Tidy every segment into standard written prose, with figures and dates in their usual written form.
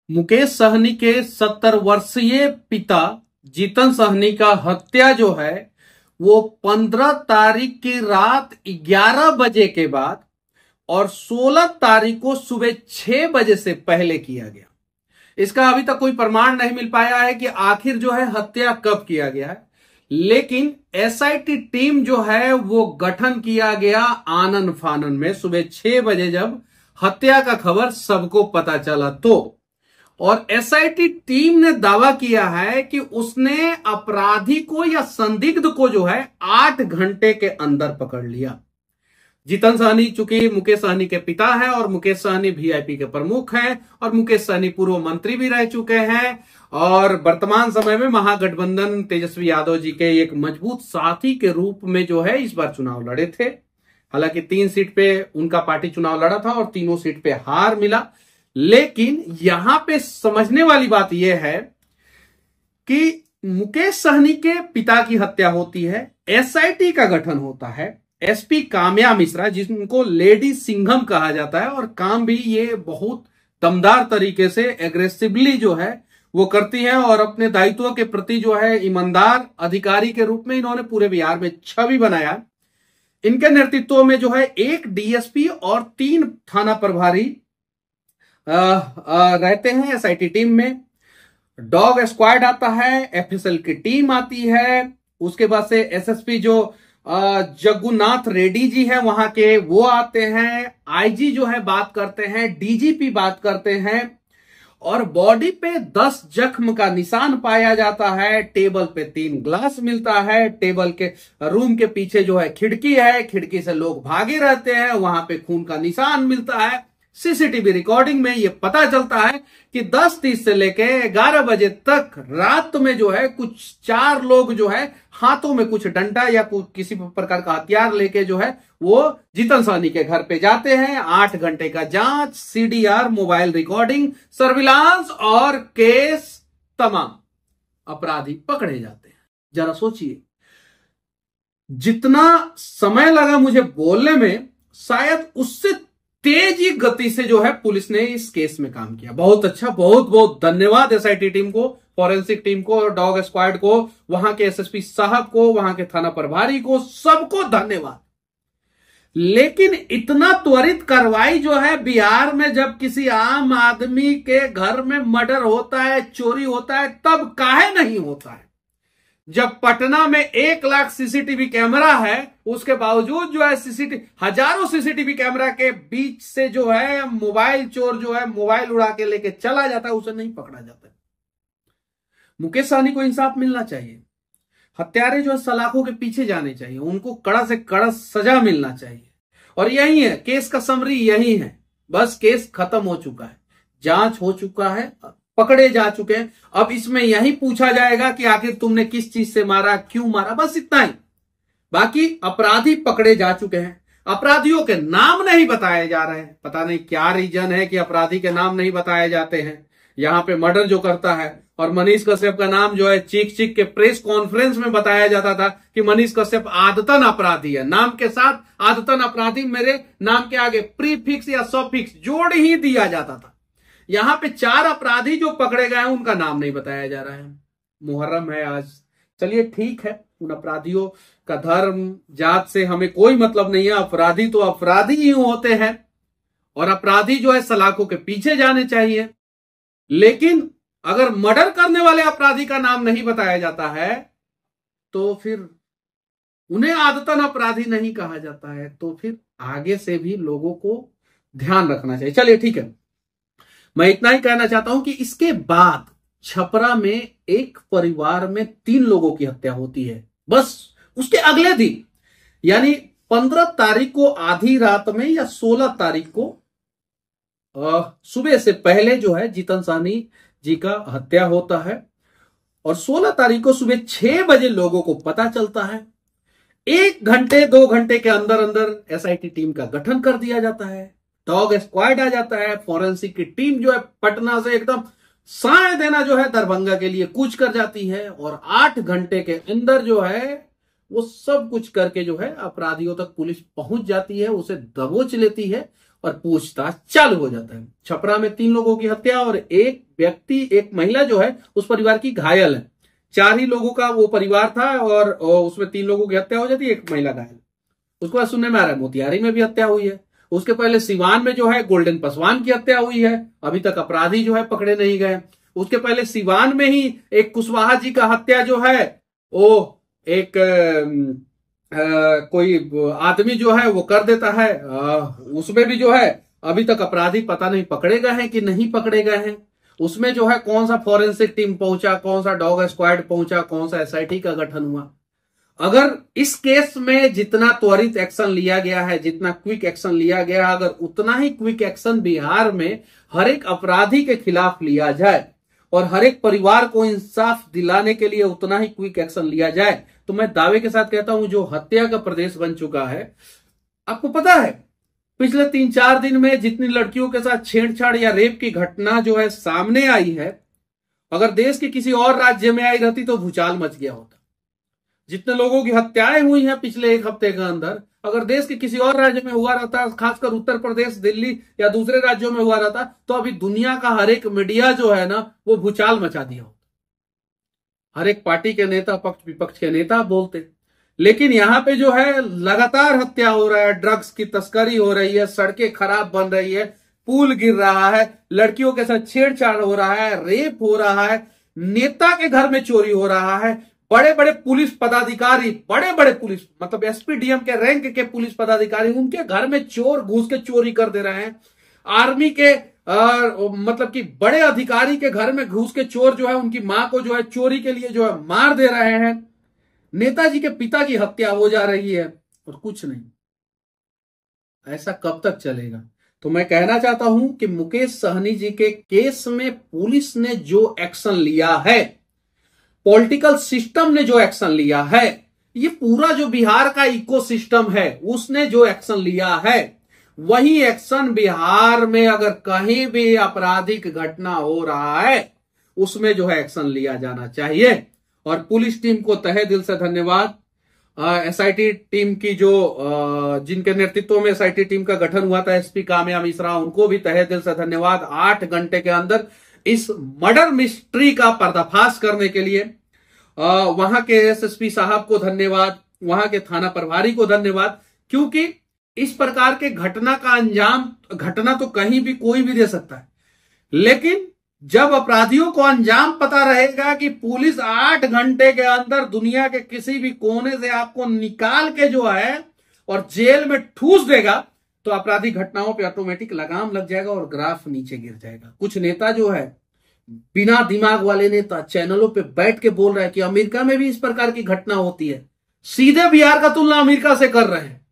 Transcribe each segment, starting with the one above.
मुकेश सहनी के 70 वर्षीय पिता जीतन सहनी का हत्या जो है वो 15 तारीख की रात 11 बजे के बाद और 16 तारीख को सुबह 6 बजे से पहले किया गया। इसका अभी तक कोई प्रमाण नहीं मिल पाया है कि आखिर जो है हत्या कब किया गया है, लेकिन एसआईटी टीम जो है वो गठन किया गया आनन फानन में सुबह 6 बजे जब हत्या का खबर सबको पता चला तो। और एसआईटी टीम ने दावा किया है कि उसने अपराधी को या संदिग्ध को जो है 8 घंटे के अंदर पकड़ लिया। जीतन सहनी चूंकि मुकेश सहनी के पिता है और मुकेश सहनी वीआईपी के प्रमुख हैं और मुकेश सहनी पूर्व मंत्री भी रह चुके हैं और वर्तमान समय में महागठबंधन तेजस्वी यादव जी के एक मजबूत साथी के रूप में जो है इस बार चुनाव लड़े थे। हालांकि 3 सीट पे उनका पार्टी चुनाव लड़ा था और तीनों सीट पे हार मिला। लेकिन यहां पे समझने वाली बात यह है कि मुकेश सहनी के पिता की हत्या होती है, एसआईटी का गठन होता है, एसपी काम्या मिश्रा जिनको लेडी सिंघम कहा जाता है और काम भी ये बहुत दमदार तरीके से एग्रेसिवली जो है वो करती है और अपने दायित्व के प्रति जो है ईमानदार अधिकारी के रूप में इन्होंने पूरे बिहार में छवि बनाया। इनके नेतृत्व में जो है 1 डीएसपी और 3 थाना प्रभारी रहते हैं एसआईटी टीम में। डॉग स्क्वाड आता है, एफएसएल की टीम आती है, उसके बाद से एसएसपी जो जगुनाथ रेड्डी जी है वहां के वो आते हैं, आईजी जो है बात करते हैं, डीजीपी बात करते हैं और बॉडी पे 10 जख्म का निशान पाया जाता है। टेबल पे 3 ग्लास मिलता है, टेबल के रूम के पीछे जो है खिड़की है, खिड़की से लोग भागे रहते हैं, वहां पे खून का निशान मिलता है। सीसीटीवी रिकॉर्डिंग में ये पता चलता है कि 10:30 से लेके 11 बजे तक रात में जो है कुछ 4 लोग जो है हाथों में कुछ डंडा या किसी प्रकार का हथियार लेके जो है वो जीतन सहनी के घर पे जाते हैं। 8 घंटे का जांच, सीडीआर, मोबाइल रिकॉर्डिंग, सर्विलांस और केस तमाम, अपराधी पकड़े जाते हैं। जरा सोचिए, जितना समय लगा मुझे बोलने में शायद उससे तेजी गति से जो है पुलिस ने इस केस में काम किया। बहुत अच्छा, बहुत बहुत धन्यवाद एसआईटी टीम को, फॉरेंसिक टीम को और डॉग स्क्वाड को, वहां के एसएसपी साहब को, वहां के थाना प्रभारी को, सबको धन्यवाद। लेकिन इतना त्वरित कार्रवाई जो है बिहार में जब किसी आम आदमी के घर में मर्डर होता है, चोरी होता है, तब काहे नहीं होता है? जब पटना में 1 लाख सीसीटीवी कैमरा है उसके बावजूद जो है हजारों सीसीटीवी कैमरा के बीच से जो है मोबाइल चोर जो है मोबाइल उड़ा के लेके चला जाता है, उसे नहीं पकड़ा जाता है। मुकेश सहनी को इंसाफ मिलना चाहिए। हत्यारे जो है सलाखों के पीछे जाने चाहिए, उनको कड़ा से कड़ा सजा मिलना चाहिए। और यही है केस का समरी, यही है। बस केस खत्म हो चुका है, जांच हो चुका है, पकड़े जा चुके हैं। अब इसमें यही पूछा जाएगा कि आखिर तुमने किस चीज से मारा, क्यों मारा, बस इतना ही। बाकी अपराधी पकड़े जा चुके हैं, अपराधियों के नाम नहीं बताए जा रहे हैं। पता नहीं क्या रीजन है कि अपराधी के नाम नहीं बताए जाते हैं। यहां पे मर्डर जो करता है और मनीष कश्यप का नाम जो है चीख चीख के प्रेस कॉन्फ्रेंस में बताया जाता था कि मनीष कश्यप आदतन अपराधी है। नाम के साथ आदतन अपराधी मेरे नाम के आगे प्रीफिक्स या सफिक्स जोड़ ही दिया जाता था। यहां पे 4 अपराधी जो पकड़े गए हैं उनका नाम नहीं बताया जा रहा है। मुहर्रम है आज, चलिए ठीक है, उन अपराधियों का धर्म जात से हमें कोई मतलब नहीं है। अपराधी तो अपराधी ही होते हैं और अपराधी जो है सलाखों के पीछे जाने चाहिए। लेकिन अगर मर्डर करने वाले अपराधी का नाम नहीं बताया जाता है तो फिर उन्हें आदतन अपराधी नहीं कहा जाता है, तो फिर आगे से भी लोगों को ध्यान रखना चाहिए। चलिए ठीक है, मैं इतना ही कहना चाहता हूं कि इसके बाद छपरा में एक परिवार में 3 लोगों की हत्या होती है। बस उसके अगले दिन यानी 15 तारीख को आधी रात में या 16 तारीख को सुबह से पहले जो है जीतन सहनी जी का हत्या होता है और 16 तारीख को सुबह 6 बजे लोगों को पता चलता है। 1 घंटे 2 घंटे के अंदर अंदर एसआईटी टीम का गठन कर दिया जाता है, डॉग स्क्वाड आ जाता है, फॉरेंसिक की टीम जो है पटना से एकदम साय देना जो है दरभंगा के लिए कूच कर जाती है और 8 घंटे के अंदर जो है वो सब कुछ करके जो है अपराधियों तक पुलिस पहुंच जाती है, उसे दबोच लेती है और पूछताछ चालू हो जाता है। छपरा में 3 लोगों की हत्या और 1 व्यक्ति, एक महिला जो है उस परिवार की घायल है। 4 ही लोगों का वो परिवार था और उसमें 3 लोगों की हत्या हो जाती है, एक महिला घायल। उसके बाद सुनने में आ रहा है मोतिहारी में भी हत्या हुई है। उसके पहले सिवान में जो है गोल्डन पासवान की हत्या हुई है, अभी तक अपराधी जो है पकड़े नहीं गए। उसके पहले सिवान में ही एक कुशवाहा जी का हत्या जो है वो एक कोई आदमी जो है वो कर देता है। उसमें भी जो है अभी तक अपराधी पता नहीं पकड़े गए हैं कि नहीं पकड़े गए हैं। उसमें जो है कौन सा फॉरेंसिक टीम पहुंचा, कौन सा डॉग स्क्वाड पहुंचा, कौन सा एसआईटी का गठन हुआ। अगर इस केस में जितना त्वरित एक्शन लिया गया है, जितना क्विक एक्शन लिया गया है, अगर उतना ही क्विक एक्शन बिहार में हर एक अपराधी के खिलाफ लिया जाए और हर एक परिवार को इंसाफ दिलाने के लिए उतना ही क्विक एक्शन लिया जाए, तो मैं दावे के साथ कहता हूं जो हत्या का प्रदेश बन चुका है। आपको पता है पिछले 3-4 दिन में जितनी लड़कियों के साथ छेड़छाड़ या रेप की घटना जो है सामने आई है, अगर देश के किसी और राज्य में आई रहती तो भूचाल मच गया होता। जितने लोगों की हत्याएं हुई हैं पिछले 1 हफ्ते के अंदर, अगर देश के किसी और राज्य में हुआ रहता, खासकर उत्तर प्रदेश, दिल्ली या दूसरे राज्यों में हुआ रहता, तो अभी दुनिया का हर एक मीडिया जो है ना वो भूचाल मचा दिया होता। हर एक पार्टी के नेता, पक्ष विपक्ष के नेता बोलते। लेकिन यहां पे जो है लगातार हत्या हो रहा है, ड्रग्स की तस्करी हो रही है, सड़कें खराब बन रही है, पुल गिर रहा है, लड़कियों के साथ छेड़छाड़ हो रहा है, रेप हो रहा है, नेता के घर में चोरी हो रहा है, बड़े बड़े पुलिस पदाधिकारी, बड़े बड़े पुलिस मतलब एसपी डीएम के रैंक के पुलिस पदाधिकारी उनके घर में चोर घुस के चोरी कर दे रहे हैं। आर्मी के मतलब कि बड़े अधिकारी के घर में घुस के चोर जो है उनकी मां को जो है चोरी के लिए जो है मार दे रहे हैं। नेताजी के पिता की हत्या हो जा रही है और कुछ नहीं। ऐसा कब तक चलेगा? तो मैं कहना चाहता हूं कि मुकेश सहनी जी के केस में पुलिस ने जो एक्शन लिया है, पॉलिटिकल सिस्टम ने जो एक्शन लिया है, ये पूरा जो बिहार का इकोसिस्टम है उसने जो एक्शन लिया है, वही एक्शन बिहार में अगर कहीं भी आपराधिक घटना हो रहा है उसमें जो है एक्शन लिया जाना चाहिए। और पुलिस टीम को तहे दिल से धन्यवाद। एसआईटी टीम की जो जिनके नेतृत्व में एसआईटी टीम का गठन हुआ था, एसपी काम्या मिश्रा, उनको भी तहे दिल से धन्यवाद। 8 घंटे के अंदर इस मर्डर मिस्ट्री का पर्दाफाश करने के लिए वहां के एसएसपी साहब को धन्यवाद, वहां के थाना प्रभारी को धन्यवाद। क्योंकि इस प्रकार के घटना का अंजाम, घटना तो कहीं भी कोई भी दे सकता है, लेकिन जब अपराधियों को अंजाम पता रहेगा कि पुलिस 8 घंटे के अंदर दुनिया के किसी भी कोने से आपको निकाल के जो है और जेल में ठूस देगा, तो आपराधिक घटनाओं पे ऑटोमेटिक लगाम लग जाएगा और ग्राफ नीचे गिर जाएगा। कुछ नेता जो है, बिना दिमाग वाले नेता, चैनलों पे बैठ के बोल रहे हैं कि अमेरिका में भी इस प्रकार की घटना होती है। सीधे बिहार का तुलना अमेरिका से कर रहे हैं।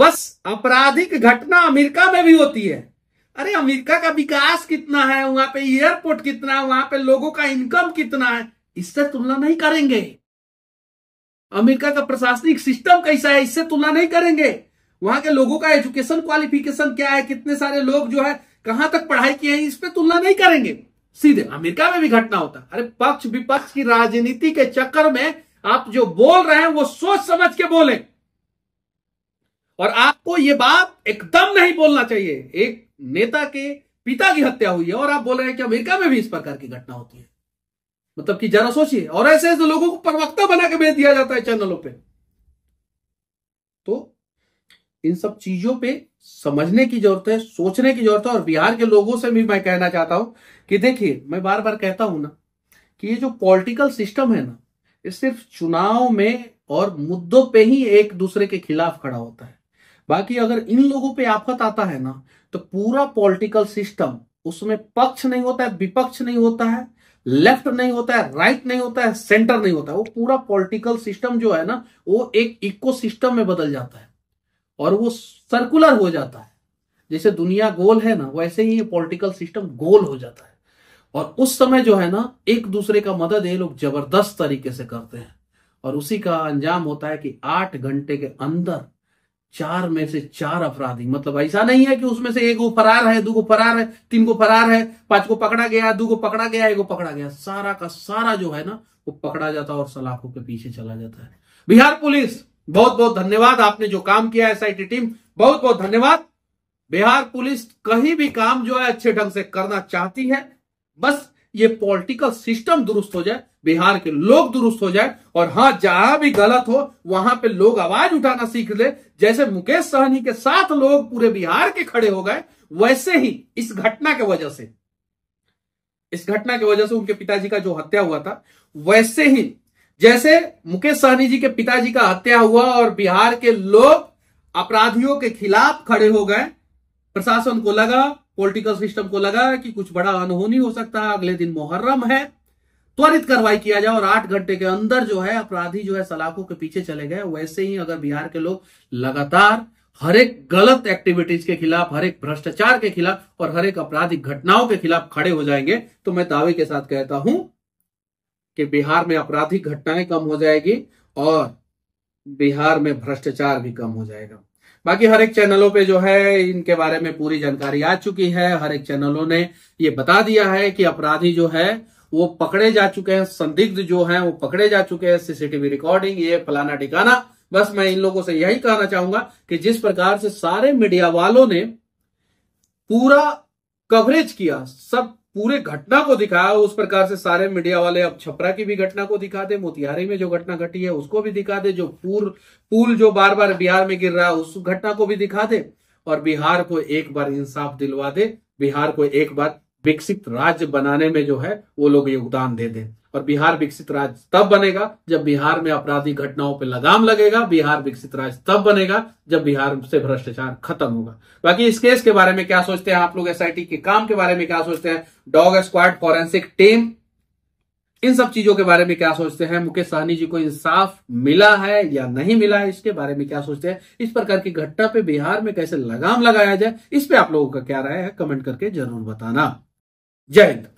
बस आपराधिक घटना अमेरिका में भी होती है। अरे अमेरिका का विकास कितना है, वहां पे एयरपोर्ट कितना है, वहां पे लोगों का इनकम कितना है, इससे तुलना नहीं करेंगे। अमेरिका का प्रशासनिक सिस्टम कैसा है, इससे तुलना नहीं करेंगे। वहां के लोगों का एजुकेशन क्वालिफिकेशन क्या है, कितने सारे लोग जो है कहां तक पढ़ाई किए हैं, इस पे तुलना नहीं करेंगे। सीधे अमेरिका में भी घटना होता है। अरे पक्ष विपक्ष की राजनीति के चक्कर में आप जो बोल रहे हैं वो सोच समझ के बोले, और आपको ये बात एकदम नहीं बोलना चाहिए। एक नेता के पिता की हत्या हुई है और आप बोल रहे हैं कि अमेरिका में भी इस प्रकार की घटना होती है। मतलब कि जरा सोचिए। और ऐसे ऐसे लोगों को प्रवक्ता बना के भेज दिया जाता है चैनलों पे। तो इन सब चीजों पे समझने की जरूरत है, सोचने की जरूरत है। और बिहार के लोगों से भी मैं कहना चाहता हूं कि देखिए, मैं बार बार कहता हूं ना कि ये जो पॉलिटिकल सिस्टम है ना, ये सिर्फ चुनाव में और मुद्दों पे ही एक दूसरे के खिलाफ खड़ा होता है। बाकी अगर इन लोगों पे आफत आता है ना, तो पूरा पॉलिटिकल सिस्टम, उसमें पक्ष नहीं होता है, विपक्ष नहीं होता है, लेफ्ट नहीं होता है, राइट नहीं होता है, सेंटर नहीं होता है। वो पूरा पॉलिटिकल सिस्टम जो है ना, वो एक इकोसिस्टम में बदल जाता है और वो सर्कुलर हो जाता है। जैसे दुनिया गोल है ना, वैसे ही ये पॉलिटिकल सिस्टम गोल हो जाता है। और उस समय जो है ना, एक दूसरे का मदद ये लोग जबरदस्त तरीके से करते हैं और उसी का अंजाम होता है कि 8 घंटे के अंदर 4 में से 4 अपराधी, मतलब ऐसा नहीं है कि उसमें से 1 को फरार है, 2 को फरार है, 3 को फरार है, 5 को पकड़ा गया, 2 को पकड़ा गया, 1 को पकड़ा गया, सारा का सारा जो है ना वो पकड़ा जाता है और सलाखों के पीछे चला जाता है। बिहार पुलिस बहुत बहुत धन्यवाद, आपने जो काम किया है। एसआईटी टीम बहुत बहुत धन्यवाद। बिहार पुलिस कहीं भी काम जो है अच्छे ढंग से करना चाहती है, बस ये पॉलिटिकल सिस्टम दुरुस्त हो जाए, बिहार के लोग दुरुस्त हो जाए, और हां जहां भी गलत हो वहां पे लोग आवाज उठाना सीख ले। जैसे मुकेश सहनी के साथ लोग पूरे बिहार के खड़े हो गए, वैसे ही इस घटना की वजह से उनके पिताजी का जो हत्या हुआ था, वैसे ही जैसे मुकेश सहनी जी के पिताजी का हत्या हुआ और बिहार के लोग अपराधियों के खिलाफ खड़े हो गए, प्रशासन को लगा, पॉलिटिकल सिस्टम को लगा कि कुछ बड़ा अनहोनी हो सकता है, अगले दिन मुहर्रम है, त्वरित कार्रवाई किया जाए और 8 घंटे के अंदर जो है अपराधी जो है सलाखों के पीछे चले गए। वैसे ही अगर बिहार के लोग लगातार हर एक गलत एक्टिविटीज के खिलाफ, हर एक भ्रष्टाचार के खिलाफ और हर एक आपराधिक घटनाओं के खिलाफ खड़े हो जाएंगे, तो मैं दावे के साथ कहता हूं कि बिहार में आपराधिक घटनाएं कम हो जाएगी और बिहार में भ्रष्टाचार भी कम हो जाएगा। बाकी हर एक चैनलों पे जो है इनके बारे में पूरी जानकारी आ चुकी है। हर एक चैनलों ने ये बता दिया है कि अपराधी जो है वो पकड़े जा चुके हैं, संदिग्ध जो हैं वो पकड़े जा चुके हैं, सीसीटीवी रिकॉर्डिंग, ये फलाना ठिकाना। बस मैं इन लोगों से यही कहना चाहूंगा कि जिस प्रकार से सारे मीडिया वालों ने पूरा कवरेज किया, सब पूरे घटना को दिखाया, उस प्रकार से सारे मीडिया वाले अब छपरा की भी घटना को दिखा दे, मोतिहारी में जो घटना घटी है उसको भी दिखा दे, जो पुल जो बार बार बिहार में गिर रहा है उस घटना को भी दिखा दे, और बिहार को एक बार इंसाफ दिलवा दे, बिहार को एक बार विकसित राज्य बनाने में जो है वो लोग योगदान दे दें। और बिहार विकसित राज्य तब बनेगा जब बिहार में आपराधिक घटनाओं पे लगाम लगेगा। बिहार विकसित राज्य तब बनेगा जब बिहार से भ्रष्टाचार खत्म होगा। बाकी इस केस के बारे में क्या सोचते हैं आप लोग, एसआईटी के काम के बारे में क्या सोचते हैं, डॉग स्क्वाड, फॉरेंसिक टीम, इन सब चीजों के बारे में क्या सोचते हैं, मुकेश सहनी जी को इंसाफ मिला है या नहीं मिला है, इसके बारे में क्या सोचते हैं, इस प्रकार की घटना पे बिहार में कैसे लगाम लगाया जाए, इस पे आप लोगों का क्या राय है, कमेंट करके जरूर बताना। जय हिंद।